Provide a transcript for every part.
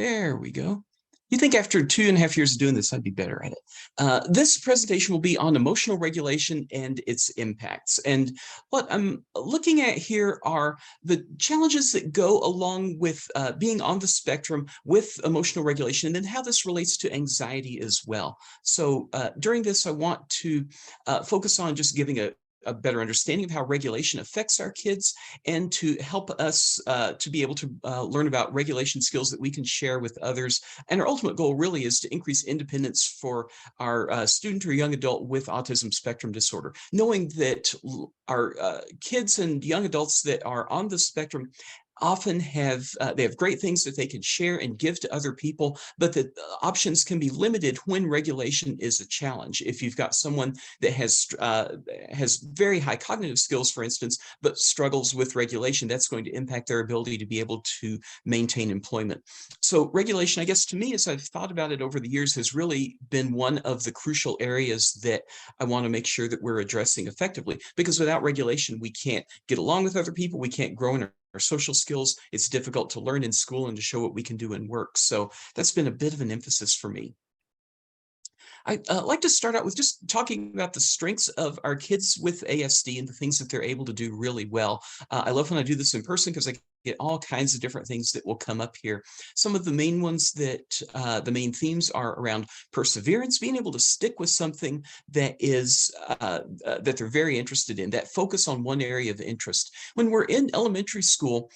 There we go. You think after 2.5 years of doing this, I'd be better at it. This presentation will be on emotional regulation and its impacts. And what I'm looking at here are the challenges that go along with being on the spectrum with emotional regulation, and then how this relates to anxiety as well. So during this, I want to focus on just giving a better understanding of how regulation affects our kids, and to help us to be able to learn about regulation skills that we can share with others. And our ultimate goal really is to increase independence for our student or young adult with autism spectrum disorder, knowing that our kids and young adults that are on the spectrum often have they have great things that they can share and give to other people, but that options can be limited when regulation is a challenge. If you've got someone that has very high cognitive skills, for instance, but struggles with regulation, that's going to impact their ability to be able to maintain employment. So regulation, I guess, to me, as I've thought about it over the years, has really been one of the crucial areas that I want to make sure that we're addressing effectively, because without regulation, we can't get along with other people, we can't grow in our social skills. It's difficult to learn in school and to show what we can do in work. So that's been a bit of an emphasis for me. I'd like to start out with just talking about the strengths of our kids with ASD and the things that they're able to do really well. I love when I do this in person because I get all kinds of different things that will come up here. Some of the main ones that the main themes are around perseverance, being able to stick with something that is that they're very interested in, that focus on one area of interest. When we're in elementary school,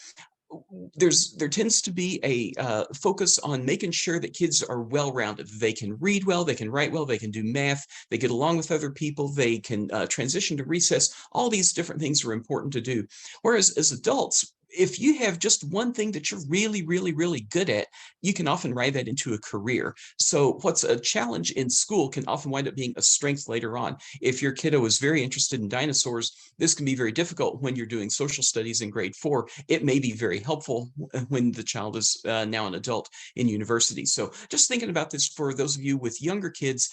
there tends to be a focus on making sure that kids are well-rounded. They can read well, they can write well, they can do math, they get along with other people, they can transition to recess. All these different things are important to do. Whereas as adults, if you have just one thing that you're really, really, really good at, you can often write that into a career. So what's a challenge in school can often wind up being a strength later on. If your kiddo is very interested in dinosaurs, this can be very difficult when you're doing social studies in grade 4. It may be very helpful when the child is now an adult in university. So just thinking about this for those of you with younger kids,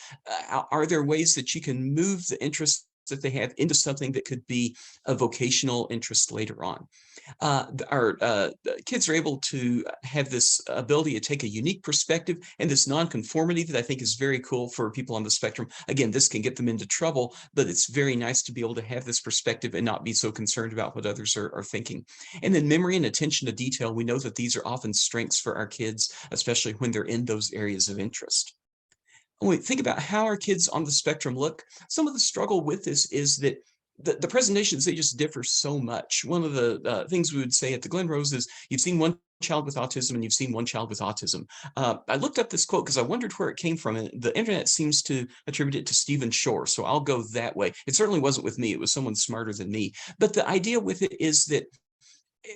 are there ways that you can move the interest that they have into something that could be a vocational interest later on? Our kids are able to have this ability to take a unique perspective and this nonconformity that I think is very cool for people on the spectrum. Again, this can get them into trouble, but it's very nice to be able to have this perspective and not be so concerned about what others are thinking. And then memory and attention to detail, we know that these are often strengths for our kids, especially when they're in those areas of interest. When we think about how our kids on the spectrum look, some of the struggle with this is that the presentations, they just differ so much. One of the things we would say at the Glen Rose is you've seen one child with autism and you've seen one child with autism. I looked up this quote because I wondered where it came from, and the internet seems to attribute it to Stephen Shore, so I'll go that way. It certainly wasn't with me, it was someone smarter than me. But the idea with it is that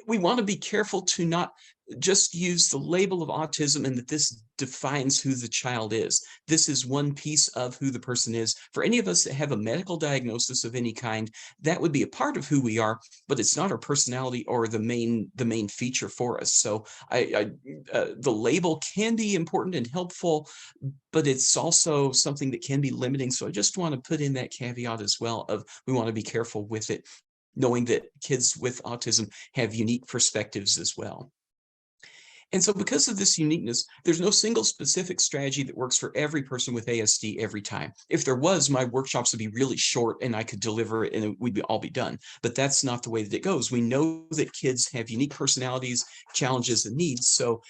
we want to be careful to not just use the label of autism and that this defines who the child is. This is one piece of who the person is. For any of us that have a medical diagnosis of any kind, that would be a part of who we are, but it's not our personality or the main feature for us. So the label can be important and helpful, but it's also something that can be limiting. So I just want to put in that caveat as well of we want to be careful with it, knowing that kids with autism have unique perspectives as well. And so because of this uniqueness, there's no single specific strategy that works for every person with ASD every time. If there was, my workshops would be really short and I could deliver it and we'd all be done. But that's not the way that it goes. We know that kids have unique personalities, challenges, and needs. So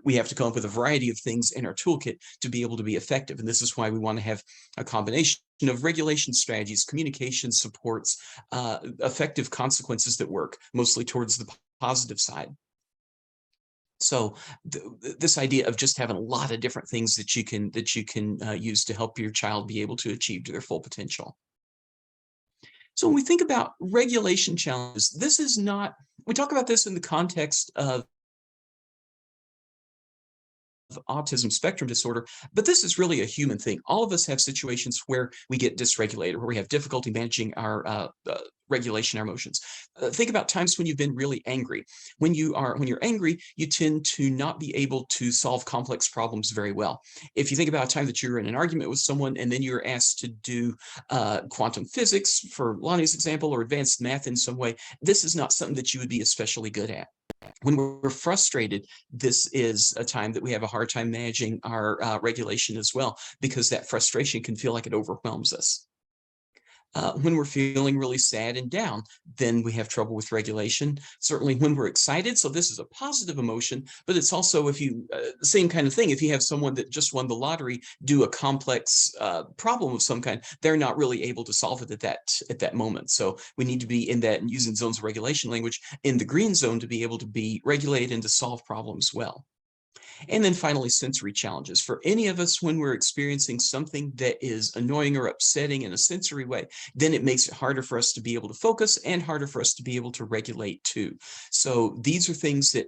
we have to come up with a variety of things in our toolkit to be able to be effective. And this is why we want to have a combination of regulation strategies, communication supports, effective consequences that work, mostly towards the positive side. So this idea of just having a lot of different things that you can use to help your child be able to achieve to their full potential. So when we think about regulation challenges, this is not, we talk about this in the context of autism spectrum disorder, but this is really a human thing. All of us have situations where we get dysregulated, where we have difficulty managing our regulation, our emotions. Think about times when you've been really angry. When you're angry, you tend to not be able to solve complex problems very well. If you think about a time that you're in an argument with someone and then you're asked to do quantum physics, for Lonnie's example, or advanced math in some way, this is not something that you would be especially good at. When we're frustrated, this is a time that we have a hard time managing our regulation as well, because that frustration can feel like it overwhelms us. When we're feeling really sad and down, then we have trouble with regulation. Certainly when we're excited, so this is a positive emotion, but it's also, if you, same kind of thing, if you have someone that just won the lottery, do a complex problem of some kind, they're not really able to solve it at that moment. So we need to be in that, and using zones of regulation language, in the green zone, to be able to be regulated and to solve problems well. And then finally, sensory challenges. For any of us, when we're experiencing something that is annoying or upsetting in a sensory way, then it makes it harder for us to be able to focus and harder for us to be able to regulate too. So these are things that,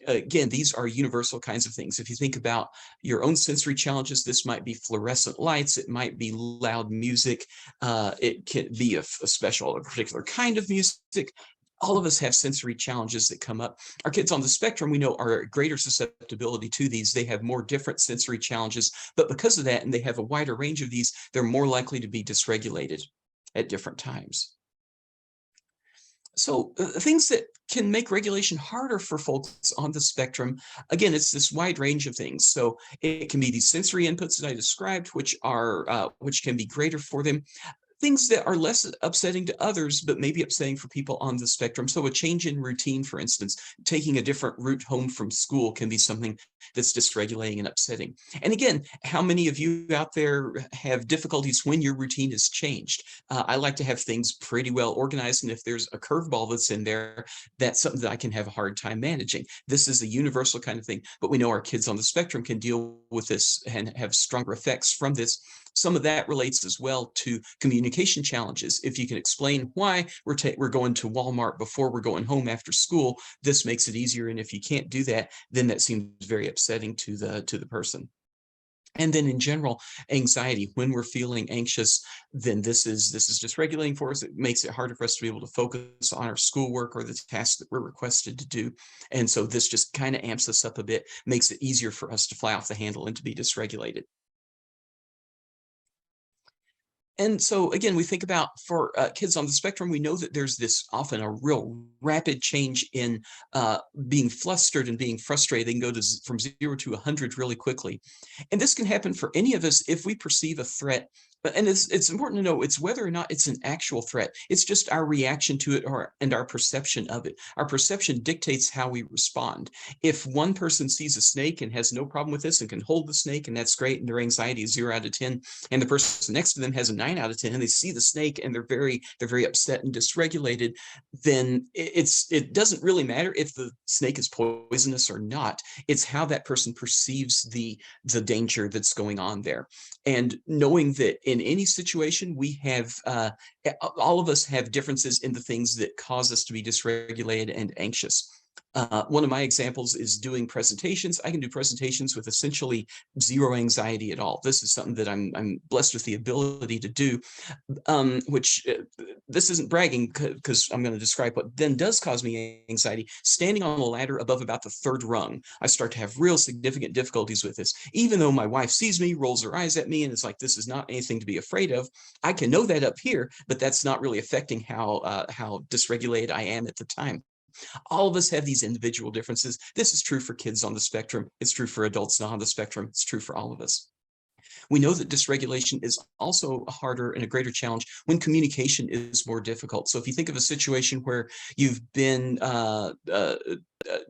again, these are universal kinds of things. If you think about your own sensory challenges, this might be fluorescent lights, it might be loud music, it can be a special or particular kind of music. All of us have sensory challenges that come up. Our kids on the spectrum, we know, are at greater susceptibility to these. They have more different sensory challenges, but because of that, and they have a wider range of these, they're more likely to be dysregulated at different times. So things that can make regulation harder for folks on the spectrum, again, it's this wide range of things. So it can be these sensory inputs that I described, which can be greater for them. Things that are less upsetting to others, but maybe upsetting for people on the spectrum. So a change in routine, for instance, taking a different route home from school can be something that's dysregulating and upsetting. And again, how many of you out there have difficulties when your routine is changed? I like to have things pretty well organized, and if there's a curveball that's in there, that's something that I can have a hard time managing. This is a universal kind of thing, but we know our kids on the spectrum can deal with this and have stronger effects from this. Some of that relates as well to communication challenges. If you can explain why we're going to Walmart before we're going home after school, this makes it easier. And if you can't do that, then that seems very upsetting to the person. And then in general, anxiety. When we're feeling anxious, then this is just regulating for us. It makes it harder for us to be able to focus on our schoolwork or the tasks that we're requested to do. And so this just kind of amps us up a bit, makes it easier for us to fly off the handle and to be dysregulated. And so again, we think about, for kids on the spectrum, we know that there's this often a real rapid change in being flustered and being frustrated. They can go from 0 to 100 really quickly. And this can happen for any of us if we perceive a threat. And it's important to know, it's whether or not it's an actual threat. It's just our reaction to it, and our perception of it. Our perception dictates how we respond. If one person sees a snake and has no problem with this and can hold the snake, and that's great, and their anxiety is 0 out of 10, and the person next to them has a 9 out of 10, and they see the snake and they're very upset and dysregulated, then it doesn't really matter if the snake is poisonous or not. It's how that person perceives the danger that's going on there. And knowing that in any situation, we have all of us have differences in the things that cause us to be dysregulated and anxious. One of my examples is doing presentations. I can do presentations with essentially 0 anxiety at all. This is something that I'm blessed with the ability to do, which this isn't bragging, because I'm going to describe what then does cause me anxiety. Standing on a ladder above about the 3rd rung, I start to have real significant difficulties with this. Even though my wife sees me, rolls her eyes at me, and is like, this is not anything to be afraid of. I can know that up here, but that's not really affecting how dysregulated I am at the time. All of us have these individual differences. This is true for kids on the spectrum. It's true for adults not on the spectrum. It's true for all of us. We know that dysregulation is also harder and a greater challenge when communication is more difficult. So if you think of a situation where you've been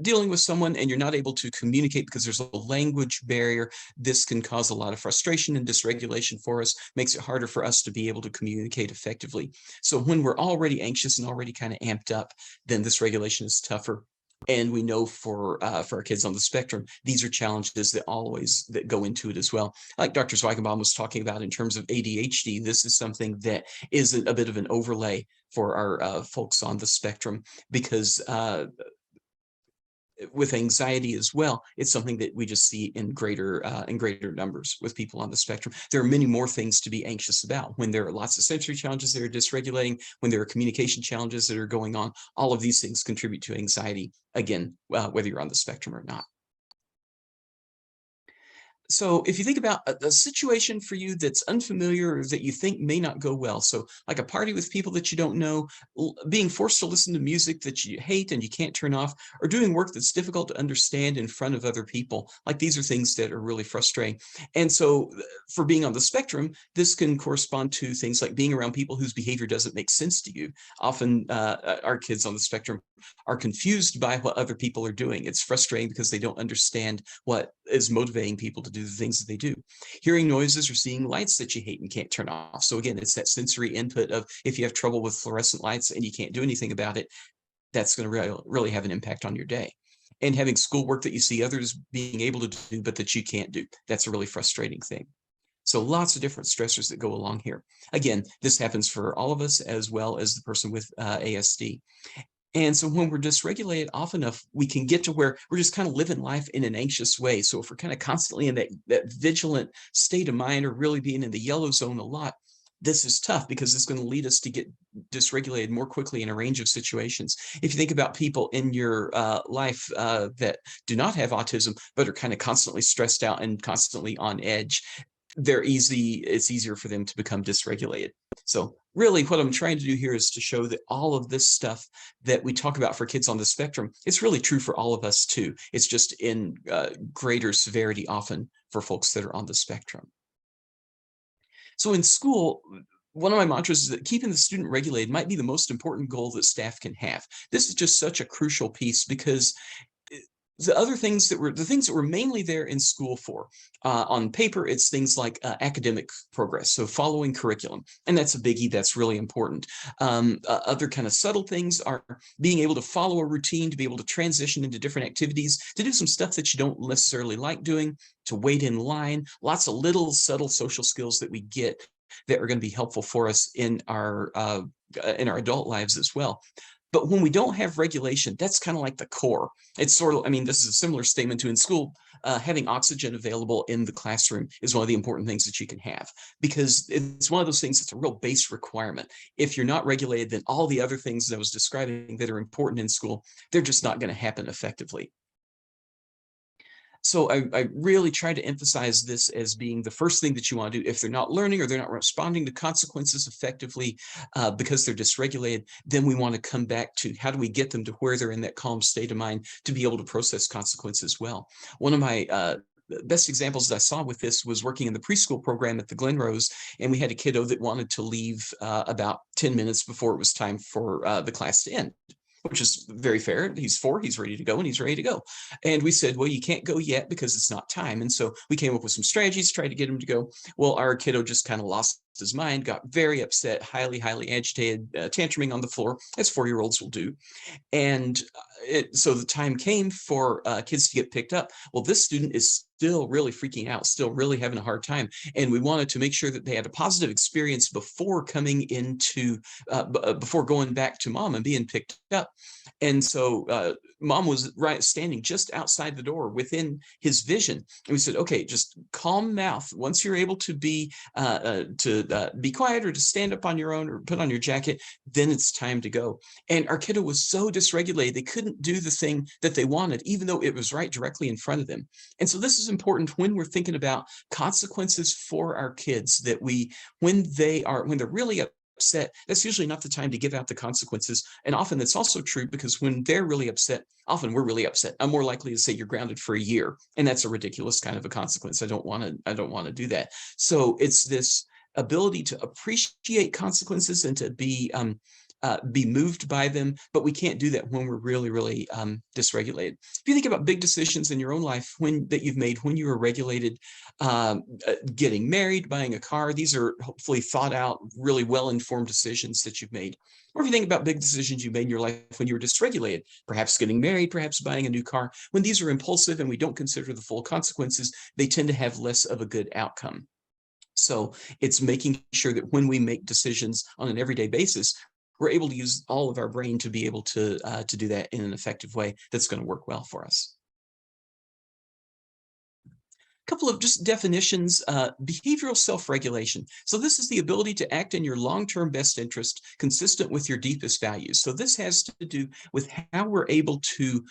dealing with someone and you're not able to communicate because there's a language barrier, this can cause a lot of frustration and dysregulation for us, makes it harder for us to be able to communicate effectively. So when we're already anxious and already kind of amped up, then this regulation is tougher. And we know for our kids on the spectrum, these are challenges that go into it as well. Like Dr. Zweigbaum was talking about in terms of ADHD, this is something that is a bit of an overlay for our folks on the spectrum, because with anxiety as well, it's something that we just see in greater numbers with people on the spectrum. There are many more things to be anxious about when there are lots of sensory challenges that are dysregulating, when there are communication challenges that are going on. All of these things contribute to anxiety, again, whether you're on the spectrum or not. So if you think about a situation for you that's unfamiliar or that you think may not go well, so like a party with people that you don't know, being forced to listen to music that you hate and you can't turn off, or doing work that's difficult to understand in front of other people, like these are things that are really frustrating. And so for being on the spectrum, this can correspond to things like being around people whose behavior doesn't make sense to you. Often our kids on the spectrum are confused by what other people are doing. It's frustrating because they don't understand what is motivating people to do the things that they do. Hearing noises or seeing lights that you hate and can't turn off. So again, it's that sensory input of if you have trouble with fluorescent lights and you can't do anything about it, that's going to really have an impact on your day. And having schoolwork that you see others being able to do, but that you can't do. That's a really frustrating thing. So lots of different stressors that go along here. Again, this happens for all of us as well as the person with ASD. And so when we're dysregulated often enough, we can get to where we're just kind of living life in an anxious way. So if we're kind of constantly in that vigilant state of mind or really being in the yellow zone a lot, this is tough because it's going to lead us to get dysregulated more quickly in a range of situations. If you think about people in your life that do not have autism, but are kind of constantly stressed out and constantly on edge, it's easier for them to become dysregulated. So really what I'm trying to do here is to show that all of this stuff that we talk about for kids on the spectrum, it's really true for all of us too. It's just in greater severity often for folks that are on the spectrum. So in school, one of my mantras is that keeping the student regulated might be the most important goal that staff can have. This is just such a crucial piece because the things that were mainly there in school for on paper, it's things like academic progress, so following curriculum, and that's a biggie. That's really important. Other kind of subtle things are being able to follow a routine, to be able to transition into different activities, to do some stuff that you don't necessarily like doing, to wait in line. Lots of little subtle social skills that we get that are going to be helpful for us in our adult lives as well. But when we don't have regulation, that's kind of like the core. It's sort of, I mean, this is a similar statement to in school. Having oxygen available in the classroom is one of the important things that you can have, because it's one of those things that's a real base requirement. If you're not regulated, then all the other things that I was describing that are important in school, they're just not going to happen effectively. So I really try to emphasize this as being the first thing that you want to do. If they're not learning or they're not responding to consequences effectively because they're dysregulated, then we want to come back to how do we get them to where they're in that calm state of mind to be able to process consequences well. One of my best examples that I saw with this was working in the preschool program at the Glenrose, and we had a kiddo that wanted to leave about 10 minutes before it was time for the class to end, which is very fair. He's 4, he's ready to go, and he's ready to go. And we said, well, you can't go yet because it's not time. And so we came up with some strategies to try to get him to go. Well, our kiddo just kind of lost his mind, got very upset, highly, highly agitated, tantruming on the floor, as 4-year-olds will do. And so the time came for kids to get picked up. Well, this student is still really freaking out, still really having a hard time. And we wanted to make sure that they had a positive experience before coming into, before going back to mom and being picked up. And so mom was standing just outside the door within his vision. And we said, okay, just calm mouth. Once you're able to be quiet or to stand up on your own or put on your jacket, then it's time to go. And our kiddo was so dysregulated, they couldn't do the thing that they wanted, even though it was right directly in front of them. And so this is important when we're thinking about consequences for our kids, that when they're really upset, that's usually not the time to give out the consequences. And often that's also true because when they're really upset, often we're really upset. I'm more likely to say you're grounded for a year, and that's a ridiculous kind of a consequence. I don't want to do that. So it's this ability to appreciate consequences and to be moved by them, but we can't do that when we're really, really dysregulated. If you think about big decisions in your own life that you've made when you were regulated, getting married, buying a car, these are hopefully thought out, really well-informed decisions that you've made. Or if you think about big decisions you made in your life when you were dysregulated, perhaps getting married, perhaps buying a new car, when these are impulsive and we don't consider the full consequences, they tend to have less of a good outcome. So it's making sure that when we make decisions on an everyday basis, we're able to use all of our brain to be able to do that in an effective way that's going to work well for us. A couple of just definitions: behavioral self-regulation. So this is the ability to act in your long-term best interest, consistent with your deepest values. So this has to do with how we're able to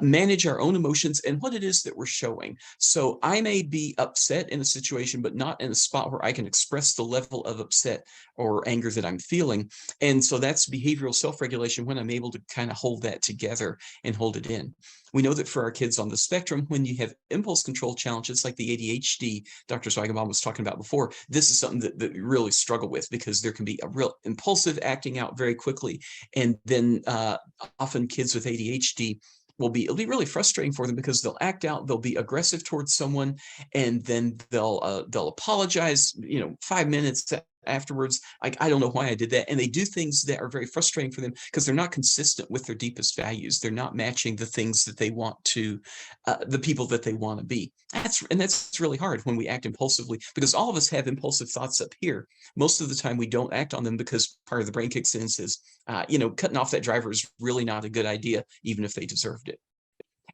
manage our own emotions and what it is that we're showing. So I may be upset in a situation, but not in a spot where I can express the level of upset or anger that I'm feeling. And so that's behavioral self-regulation, when I'm able to kind of hold that together and hold it in. We know that for our kids on the spectrum, when you have impulse control challenges like the ADHD Dr. Sweigenbaum was talking about before, this is something that we really struggle with, because there can be a real impulsive acting out very quickly. And then often kids with ADHD it'll be really frustrating for them, because they'll act out, they'll be aggressive towards someone, and then they'll apologize, 5 minutes afterwards, like, I don't know why I did that. And they do things that are very frustrating for them, because they're not consistent with their deepest values. They're not matching the things that they want to, the people that they want to be. That's really hard when we act impulsively, because all of us have impulsive thoughts up here. Most of the time we don't act on them, because part of the brain kicks in and says, cutting off that driver is really not a good idea, even if they deserved it.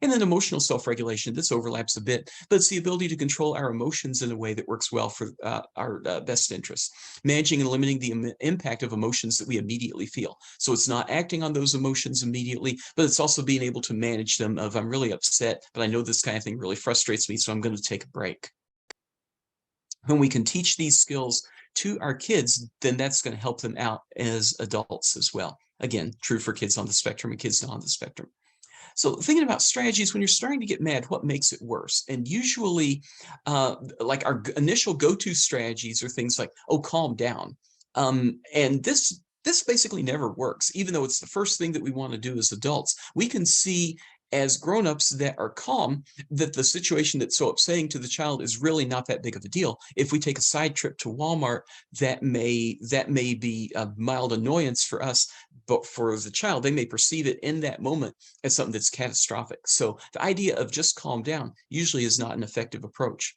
And then emotional self-regulation, this overlaps a bit, but it's the ability to control our emotions in a way that works well for our best interests, managing and limiting the impact of emotions that we immediately feel. So it's not acting on those emotions immediately, but it's also being able to manage them. I'm really upset, but I know this kind of thing really frustrates me, so I'm going to take a break. When we can teach these skills to our kids, then that's going to help them out as adults as well. Again, true for kids on the spectrum and kids not on the spectrum. So thinking about strategies when you're starting to get mad, what makes it worse? And usually, like our initial go-to strategies are things like, "Oh, calm down," and this basically never works, even though it's the first thing that we want to do as adults. We can see as grown-ups that are calm that the situation that's so upsetting to the child is really not that big of a deal. If we take a side trip to Walmart, that may be a mild annoyance for us, but for the child, they may perceive it in that moment as something that's catastrophic. So the idea of just calm down usually is not an effective approach.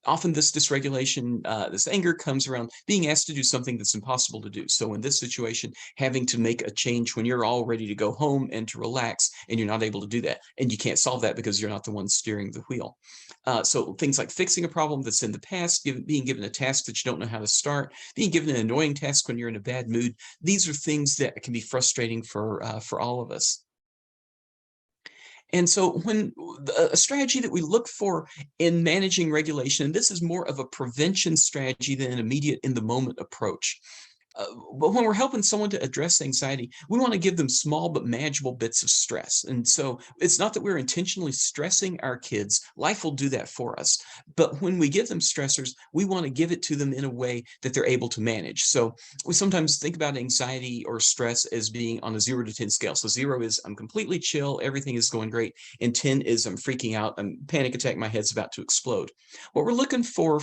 Often this dysregulation, this anger comes around being asked to do something that's impossible to do. So in this situation, having to make a change when you're all ready to go home and to relax, and you're not able to do that. And you can't solve that because you're not the one steering the wheel. So things like fixing a problem that's in the past, being given a task that you don't know how to start, being given an annoying task when you're in a bad mood. These are things that can be frustrating for all of us. And so when a strategy that we look for in managing regulation, and this is more of a prevention strategy than an immediate in the moment approach. But when we're helping someone to address anxiety, we want to give them small but manageable bits of stress. And so it's not that we're intentionally stressing our kids. Life will do that for us. But when we give them stressors, we want to give it to them in a way that they're able to manage. So we sometimes think about anxiety or stress as being on a 0 to 10 scale. So 0 is I'm completely chill, everything is going great. And 10 is I'm freaking out, I'm panic attack, my head's about to explode. What we're looking for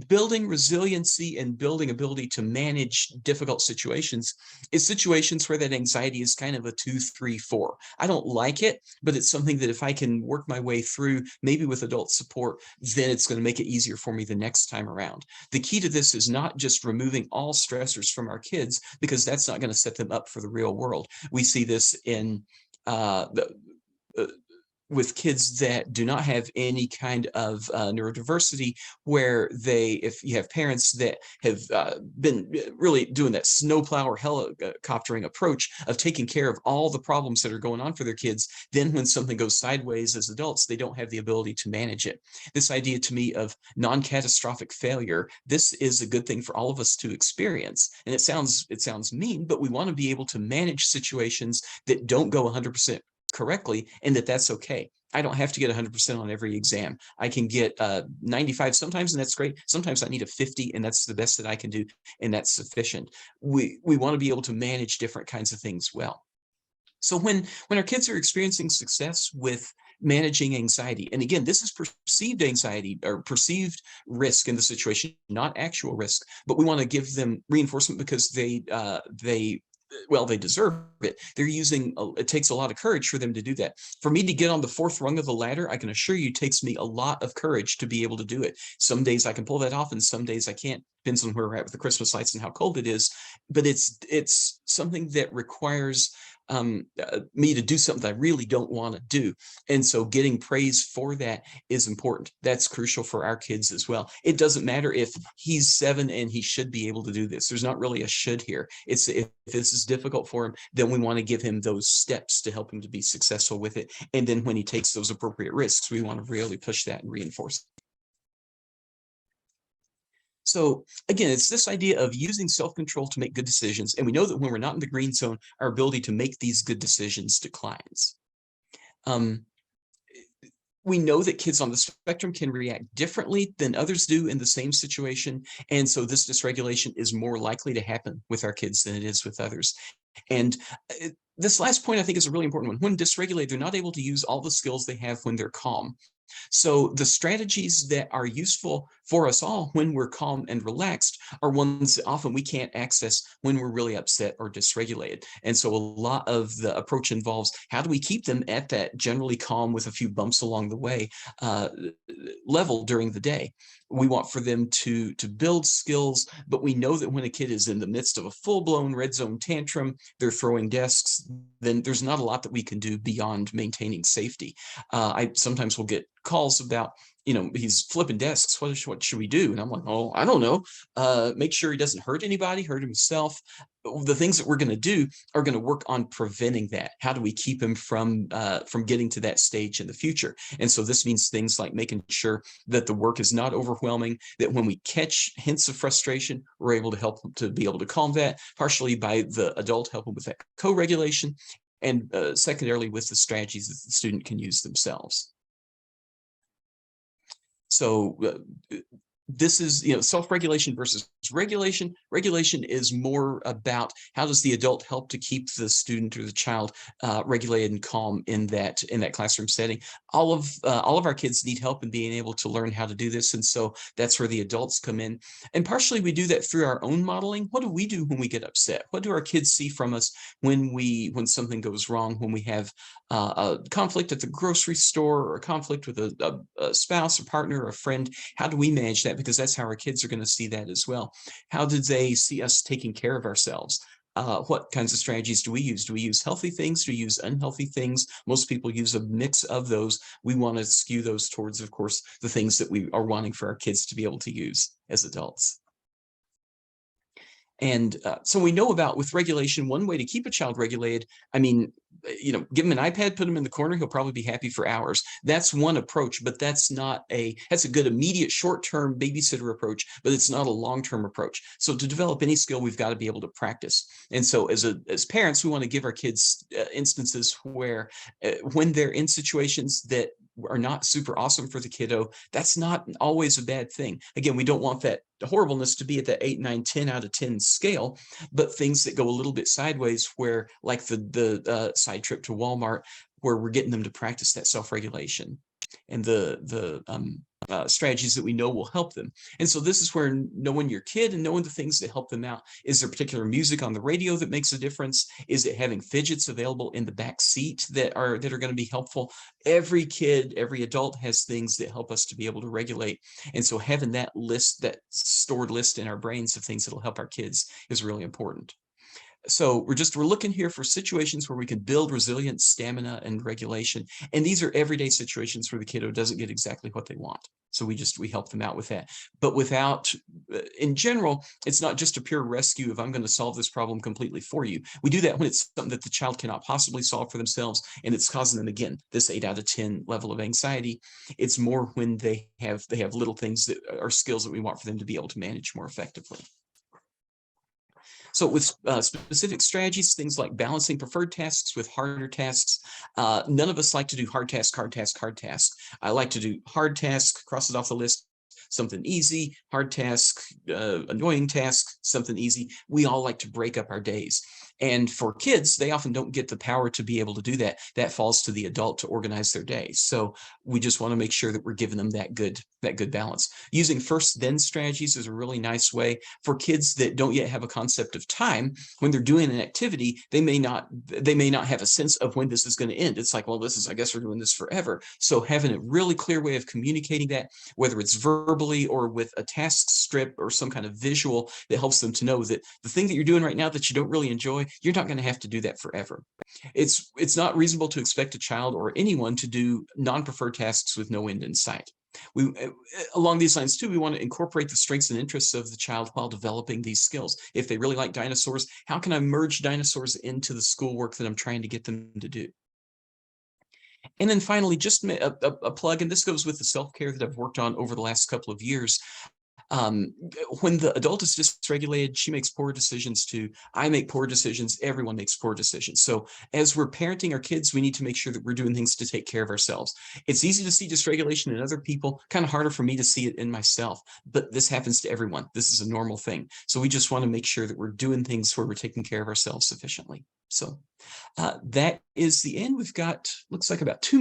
building resiliency and building ability to manage difficult situations is situations where that anxiety is kind of a 2, 3, 4. I don't like it, but it's something that if I can work my way through, maybe with adult support, then it's going to make it easier for me the next time around. The key to this is not just removing all stressors from our kids, because that's not going to set them up for the real world. We see this in the with kids that do not have any kind of neurodiversity, where if you have parents that have been really doing that snowplow or helicoptering approach of taking care of all the problems that are going on for their kids, then when something goes sideways as adults, they don't have the ability to manage it. This idea to me of non-catastrophic failure, this is a good thing for all of us to experience. And it sounds mean, but we want to be able to manage situations that don't go 100% correctly, and that's okay. I don't have to get 100% on every exam. I can get 95 sometimes, and that's great. Sometimes I need a 50, and that's the best that I can do, and that's sufficient. We want to be able to manage different kinds of things well. So when our kids are experiencing success with managing anxiety, and again, this is perceived anxiety or perceived risk in the situation, not actual risk, but we want to give them reinforcement because they deserve it. It takes a lot of courage for them to do that. For me to get on the fourth rung of the ladder, I can assure you, it takes me a lot of courage to be able to do it. Some days I can pull that off, and some days I can't. Depends on where we're at with the Christmas lights and how cold it is. But it's something that requires me to do something I really don't want to do. And so getting praise for that is important. That's crucial for our kids as well. It doesn't matter if he's 7 and he should be able to do this. There's not really a should here. It's if this is difficult for him, then we want to give him those steps to help him to be successful with it. And then when he takes those appropriate risks, we want to really push that and reinforce it. So again, it's this idea of using self-control to make good decisions. And we know that when we're not in the green zone, our ability to make these good decisions declines. Um, we know that kids on the spectrum can react differently than others do in the same situation. And so this dysregulation is more likely to happen with our kids than it is with others. And this last point, I think, is a really important one. When dysregulated, they're not able to use all the skills they have when they're calm. So the strategies that are useful for us all when we're calm and relaxed are ones that often we can't access when we're really upset or dysregulated. And so a lot of the approach involves how do we keep them at that generally calm with a few bumps along the way level during the day. We want for them to build skills, but we know that when a kid is in the midst of a full-blown red zone tantrum, they're throwing desks, then there's not a lot that we can do beyond maintaining safety. I sometimes will get calls about, he's flipping desks. What should we do? And I'm like, oh, I don't know. Make sure he doesn't hurt anybody, hurt himself. The things that we're going to do are going to work on preventing that. How do we keep him from getting to that stage in the future? And so this means things like making sure that the work is not overwhelming, that when we catch hints of frustration, we're able to help to be able to calm that, partially by the adult helping with that co-regulation, and secondarily with the strategies that the student can use themselves. So this is, self-regulation versus regulation. Regulation is more about how does the adult help to keep the student or the child regulated and calm in that classroom setting. All of our kids need help in being able to learn how to do this, and so that's where the adults come in. And partially we do that through our own modeling. What do we do when we get upset? What do our kids see from us when something goes wrong? When we have a conflict at the grocery store, or a conflict with a spouse, a partner, or a friend? How do we manage that? Because that's how our kids are going to see that as well. How did they see us taking care of ourselves? What kinds of strategies do we use? Do we use healthy things? Do we use unhealthy things? Most people use a mix of those. We want to skew those towards, of course, the things that we are wanting for our kids to be able to use as adults. And so we know about, with regulation, one way to keep a child regulated, give him an iPad, put him in the corner, he'll probably be happy for hours. That's one approach, but that's a good immediate short-term babysitter approach, but it's not a long-term approach. So to develop any skill, we've got to be able to practice. And so as parents, we want to give our kids instances where when they're in situations that are not super awesome for the kiddo, that's not always a bad thing. Again, we don't want that horribleness to be at that 8, 9, 10 out of 10 scale, but things that go a little bit sideways, where like the side trip to Walmart, where we're getting them to practice that self-regulation and the strategies that we know will help them. And so this is where knowing your kid and knowing the things that help them out. Is there particular music on the radio that makes a difference? Is it having fidgets available in the back seat that are going to be helpful? Every kid, every adult has things that help us to be able to regulate. And so having that list, that stored list in our brains of things that'll help our kids, is really important. So we're looking here for situations where we can build resilience, stamina, and regulation. And these are everyday situations where the kiddo doesn't get exactly what they want. So we help them out with that. But in general, it's not just a pure rescue of, I'm going to solve this problem completely for you. We do that when it's something that the child cannot possibly solve for themselves, and it's causing them, again, this 8 out of 10 level of anxiety. It's more when they have little things that are skills that we want for them to be able to manage more effectively. So with specific strategies, things like balancing preferred tasks with harder tasks. None of us like to do hard task, hard task, hard task. I like to do hard task, cross it off the list, something easy, hard task, annoying task, something easy. We all like to break up our days. And for kids, they often don't get the power to be able to do that. That falls to the adult to organize their day. So we just want to make sure that we're giving them that good balance. Using first then strategies is a really nice way for kids that don't yet have a concept of time. When they're doing an activity, they may not have a sense of when this is going to end. It's like, well, I guess we're doing this forever. So having a really clear way of communicating that, whether it's verbally or with a task strip or some kind of visual that helps them to know that the thing that you're doing right now that you don't really enjoy, you're not going to have to do that forever. It's not reasonable to expect a child or anyone to do non-preferred tasks with no end in sight. Along these lines too, we want to incorporate the strengths and interests of the child while developing these skills. If they really like dinosaurs, how can I merge dinosaurs into the schoolwork that I'm trying to get them to do? And then finally, just a plug, and this goes with the self-care that I've worked on over the last couple of years. Um, when the adult is dysregulated, she makes poor decisions too. I make poor decisions. Everyone makes poor decisions. So as we're parenting our kids, we need to make sure that we're doing things to take care of ourselves. It's easy to see dysregulation in other people, kind of harder for me to see it in myself, but this happens to everyone. This is a normal thing. So we just want to make sure that we're doing things where we're taking care of ourselves sufficiently. So that is the end. We've got, looks like about 2